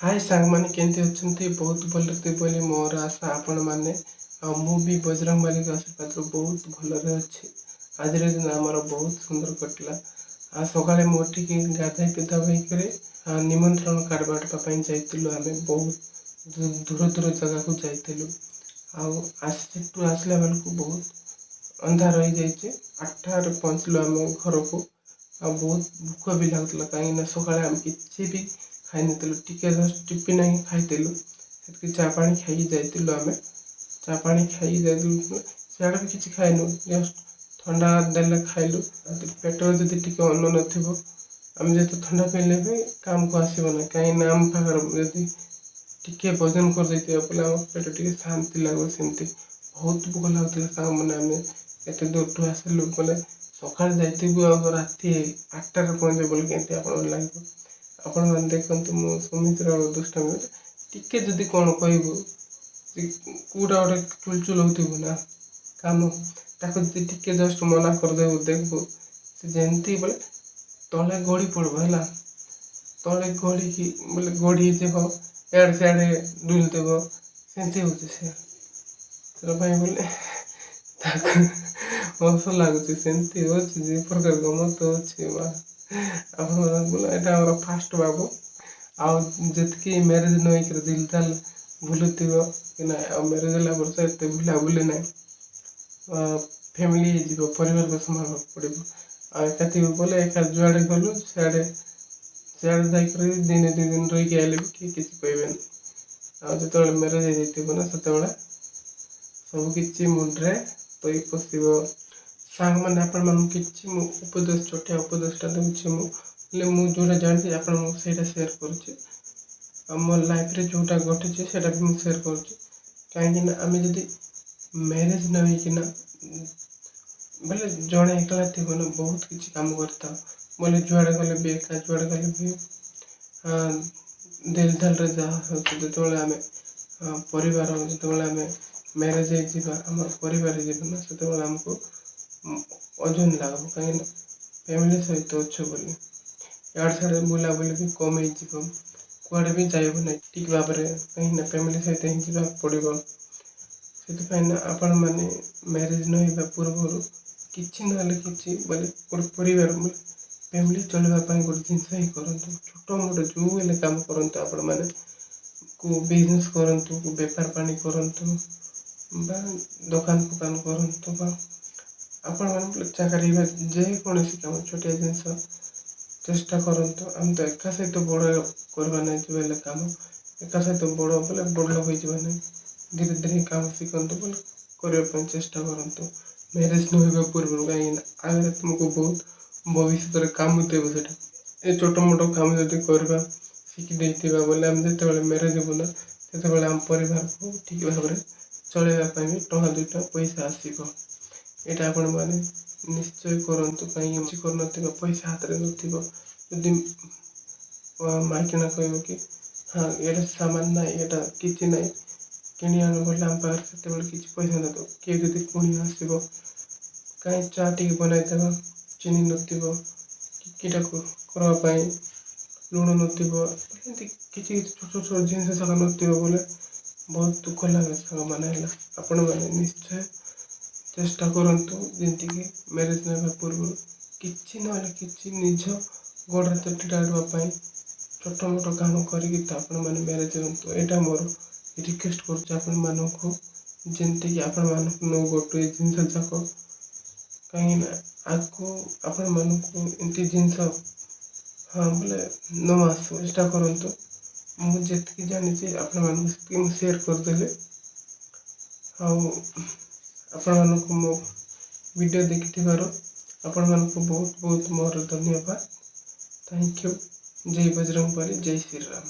हाय ସାଙ୍ଗମାନେ କେମିତି ଅଛନ୍ତି? ବହୁତ ଭଲରେ ଥିବେ ବୋଲି ମୋର ଆଶା ଆପଣମାନେ। ଆଉ ମୁଁ ବି ବଜରଙ୍ଗବାଲିଙ୍କ ଆଶୀର୍ବାଦରୁ ବହୁତ ଭଲରେ ଅଛି। ଆଜିର ଦିନ ଆମର ବହୁତ ସୁନ୍ଦର କଟିଲା। ଆଉ ସକାଳେ ମୁଁ ଉଠିକି ଗାଧୋଇ ପିଧା ହୋଇକରି ନିମନ୍ତ୍ରଣ କାର୍ଡ଼ ବାଣ୍ଟିବା ପାଇଁ ଯାଇଥିଲୁ। ଆମେ ବହୁତ ଦୂର ଦୂର ଜାଗାକୁ ଯାଇଥିଲୁ। ଆଉ ସେଠୁ ଆସିଲା ବେଳକୁ ବହୁତ ଅନ୍ଧାର ହୋଇଯାଇଛି। 8ଟାରେ ପହଞ୍ଚିଲୁ ଆମେ ଘରକୁ। ଆଉ ବହୁତ ଭୋକ ବି ଲାଗୁଥିଲା, କାହିଁକିନା ସକାଳେ ଆମେ କିଛି ବି ଖାଇନଥିଲୁ, ଟିକେ ଜଷ୍ଟ ଟିଫିନ୍ ହିଁ ଖାଇଥିଲୁ। ସେଠିକି ଚା ପାଣି ଖାଇକି ଯାଇଥିଲୁ। ଆମେ ଚା ପାଣି ଖାଇକି ଯାଇଥିଲୁ, ସିଆଡ଼େ ବି କିଛି ଖାଇନୁ, ଜଷ୍ଟ ଥଣ୍ଡା ଦେଲେ ଖାଇଲୁ। ପେଟରେ ଯଦି ଟିକେ ଅନ୍ନ ନଥିବ, ଆମେ ଯେତେ ଥଣ୍ଡା ପିଇଲେ ବି କାମକୁ ଆସିବ ନାହିଁ, କାହିଁକିନା ଆମ ପାଖରେ ଯଦି ଟିକେ ଭୋଜନ କରିଦେଇଥିବା ବୋଲେ ଆମ ପେଟ ଟିକେ ଶାନ୍ତି ଲାଗିବ। ସେମିତି ବହୁତ ଭୋକ ଲାଗୁଥିଲା ସାଙ୍ଗମାନେ। ଆମେ ଏତେ ଦୂରଠୁ ଆସିଲୁ ବୋଲେ ସକାଳେ ଯାଇଥିବୁ ଆଉ ରାତି 8ଟାରେ ପହଞ୍ଚିବ ବୋଲି କେମିତି ଆପଣଙ୍କୁ ଲାଗିବ? ଆପଣମାନେ ଦେଖନ୍ତୁ, ମୁଁ ସୁମିତ୍ର ଦୁଷ୍ଟାମି ଟିକେ ଯଦି କ'ଣ କହିବୁ, କୋଉଟା ଗୋଟେ ଚୁଲଚୁଲ ହଉଥିବୁ ନା କାମ, ତାକୁ ଯଦି ଟିକେ ଜଷ୍ଟ ମନା କରିଦେବୁ, ଦେଖିବୁ ସେ ଯେମିତି ବୋଲେ ତଳେ ଗଡ଼ି ପଡ଼ିବ ହେଲା। ତଳେ ଗଡ଼ିକି ବୋଲେ ଗଡ଼ିଯିବ, ଇଆଡ଼େ ସିଆଡ଼େ ଡୁଲୁଥିବ, ସେମିତି ହଉଛି ସେ। ସେଟା ପାଇଁ ବୋଲେ ତାକୁ ହସ ଲାଗୁଛି, ସେମିତି ହଉଛି ଯେ ପ୍ରକାର ଗମତ ହଉଛି ବା। ଆପଣ ବୋଲେ ଏଇଟା ଆମର ଫାଷ୍ଟ ବାବୁ। ଆଉ ଯେତିକି ମ୍ୟାରେଜ ନ ହେଇକିରି ଦିଲ୍ ଦାଲ୍ ବୁଲୁଥିବ କି ନାହିଁ, ଆଉ ମ୍ୟାରେଜ ହେଲା ପରେ ତ ଏତେ ବୁଲାବୁଲି ନାହିଁ। ଫ୍ୟାମିଲି ହେଇଯିବ, ପରିବାରକୁ ସମ୍ଭାଳିବାକୁ ପଡ଼ିବ। ଆଉ ଏକା ଥିବ ବୋଲେ ଏକା ଯୁଆଡ଼େ ଗଲୁ ସିଆଡ଼େ ଯାଇକରି ଦିନେ 2 ଦିନ ରହିକି ଆଇଲେ ବି କେହି କିଛି କହିବେନି। ଆଉ ଯେତେବେଳେ ମ୍ୟାରେଜ ହେଇଯାଇଥିବ ନା, ସେତେବେଳେ ସବୁ କିଛି ମୁଣ୍ଡରେ ତୋଇ ପଶିବ। ସାଙ୍ଗମାନେ ଆପଣମାନଙ୍କୁ କିଛି ମୁଁ ଉପଦେଶ, ଛୋଟିଆ ଉପଦେଶଟା ଦେଉଛି ମୁଁ, ହେଲେ ମୁଁ ଯେଉଁଟା ଜାଣିଛି ଆପଣଙ୍କୁ ସେଇଟା ସେୟାର କରୁଛି। ଆଉ ମୋ ଲାଇଫରେ ଯେଉଁଟା ଘଟିଛି ସେଇଟା ବି ମୁଁ ସେୟାର କରୁଛି। କାହିଁକିନା ଆମେ ଯଦି ମ୍ୟାରେଜ ନ ହେଇକିନା ବୋଲେ ଜଣେ ଏକଲା ଥିବ ନା, ବହୁତ କିଛି କାମ କରିଥାଉ ବୋଲେ ଯୁଆଡ଼େ ଗଲେ ବି ଏକା, ଯୁଆଡ଼େ ଗଲେ ବି ଦିଲ୍ ଦାଲ୍ରେ ଯାହା ହେଉଛି। ଯେତେବେଳେ ଆମେ ପରିବାର, ଯେତେବେଳେ ଆମେ ମ୍ୟାରେଜ ହେଇଯିବା, ଆମର ପରିବାର ଯିବ ନା, ସେତେବେଳେ ଆମକୁ ଅଜୁନ ଲାଗିବ, କାହିଁକିନା ଫ୍ୟାମିଲି ସହିତ ଅଛୁ ବୋଲି। ଇଆଡ଼େ ସିଆଡ଼େ ବୁଲାବୁଲି ବି କମ୍ ହେଇଯିବ, କୁଆଡ଼େ ବି ଯାଇବ ନାହିଁ ଠିକ୍ ଭାବରେ, କାହିଁକିନା ଫ୍ୟାମିଲି ସହିତ ହିଁ ଯିବାକୁ ପଡ଼ିବ। ସେଥିପାଇଁ ନା ଆପଣମାନେ ମ୍ୟାରେଜ ନ ହେବା ପୂର୍ବରୁ କିଛି ନହେଲେ କିଛି ବୋଲେ ଗୋଟେ ପରିବାର ଫ୍ୟାମିଲି ଚଳିବା ପାଇଁ ଗୋଟେ ଜିନିଷ ହିଁ କରନ୍ତୁ। ଛୋଟ ମୋଟ ଯେଉଁ ହେଲେ କାମ କରନ୍ତୁ, ଆପଣମାନେ କେଉଁ ବିଜନେସ୍ କରନ୍ତୁ, କେଉଁ ବେପାର ପାଣି କରନ୍ତୁ, ବା ଦୋକାନ ଫୋକାନ କରନ୍ତୁ, ବା ଆପଣମାନେ ଚାକିରି ବା ଯେକୌଣସି କାମ, ଛୋଟିଆ ଜିନିଷ ଚେଷ୍ଟା କରନ୍ତୁ। ଆମେ ତ ଏକା ସହିତ ବଡ଼ କରିବା ନାହିଁ ଯେଉଁ ହେଲେ କାମ, ଏକା ସହିତ ବଡ଼ ବୋଲେ ବଡ଼ ଲୋକ ହେଇଯିବା ନାହିଁ। ଧୀରେ ଧୀରେ କାମ ଶିଖନ୍ତୁ ବୋଲେ କରିବା ପାଇଁ ଚେଷ୍ଟା କରନ୍ତୁ ମ୍ୟାରେଜ ନ ହେବା ପୂର୍ବରୁ, କାହିଁକିନା ଆଗରେ ତୁମକୁ ବହୁତ ଭବିଷ୍ୟତରେ କାମ ଦେବ ସେଟା। ଏ ଛୋଟ ମୋଟ କାମ ଯଦି କରିବା ଶିଖି ଦେଇଥିବା ବୋଲେ, ଆମେ ଯେତେବେଳେ ମ୍ୟାରେଜ ହେବୁ ନା, ସେତେବେଳେ ଆମ ପରିବାରକୁ ଠିକ୍ ଭାବରେ ଚଳେଇବା ପାଇଁ ବି ଟଙ୍କା 2 ପଇସା ଆସିବ। ଏଇଟା ଆପଣମାନେ ନିଶ୍ଚୟ କରନ୍ତୁ, କାହିଁକି କିଛି କରୁନଥିବ, ପଇସା ହାତରେ ନଥିବ, ଯଦି ମାଇକିନା କହିବ କି ହଁ ଏଇଟା ସାମାନ ନାହିଁ, ଏଇଟା କିଛି ନାହିଁ, କିଣି ଆଣୁ ବୋଲେ ଆମ ପାଖରେ ସେତେବେଳେ କିଛି ପଇସା ନଥିବ। କିଏ ଯଦି କୁଣିଆ ଆସିବ, କାହିଁ ଚା ଟିକେ ବନାଇଦେବା, ଚିନି ନଥିବ, କିଟାକୁ କରିବା ପାଇଁ ଲୁଣ ନଥିବ, ଏମିତି କିଛି ଛୋଟ ଛୋଟ ଜିନିଷ ଯାକ ନଥିବ ବୋଲେ ବହୁତ ଦୁଃଖ ଲାଗେ ସାଙ୍ଗମାନେ। ହେଲା, ଆପଣମାନେ ନିଶ୍ଚୟ ଚେଷ୍ଟା କରନ୍ତୁ ଯେମିତିକି ମ୍ୟାରେଜ ନେବା ପୂର୍ବରୁ କିଛି ନହେଲେ କିଛି ନିଜ ଗୋଡ଼ରେ ତ ଛିଡ଼ା ହେବା ପାଇଁ ଛୋଟ ମୋଟ କାମ କରିକି ତ ଆପଣମାନେ ମ୍ୟାରେଜ ହୁଅନ୍ତୁ। ଏଇଟା ମୋର ରିକ୍ୱେଷ୍ଟ କରୁଛି ଆପଣମାନଙ୍କୁ, ଯେମିତିକି ଆପଣମାନଙ୍କୁ ନ ଗୋଟେ ଜିନିଷ ଯାକ, କାହିଁକିନା ଆଗକୁ ଆପଣମାନଙ୍କୁ ଏମିତି ଜିନିଷ ବୋଲେ ନ ଆସୁ, ଚେଷ୍ଟା କରନ୍ତୁ। ମୁଁ ଯେତିକି ଜାଣିଛି ଆପଣମାନଙ୍କୁ ସେତିକି ମୁଁ ସେୟାର କରିଦେଲି। ଆଉ ଆପଣମାନଙ୍କୁ ମୋ ଭିଡ଼ିଓ ଦେଖିଥିବାରୁ ଆପଣମାନଙ୍କୁ ବହୁତ ବହୁତ ମୋର ଧନ୍ୟବାଦ। Thank you. ଜୟ ବଜରଙ୍ଗବଲି, ଜୟ ଶ୍ରୀରାମ।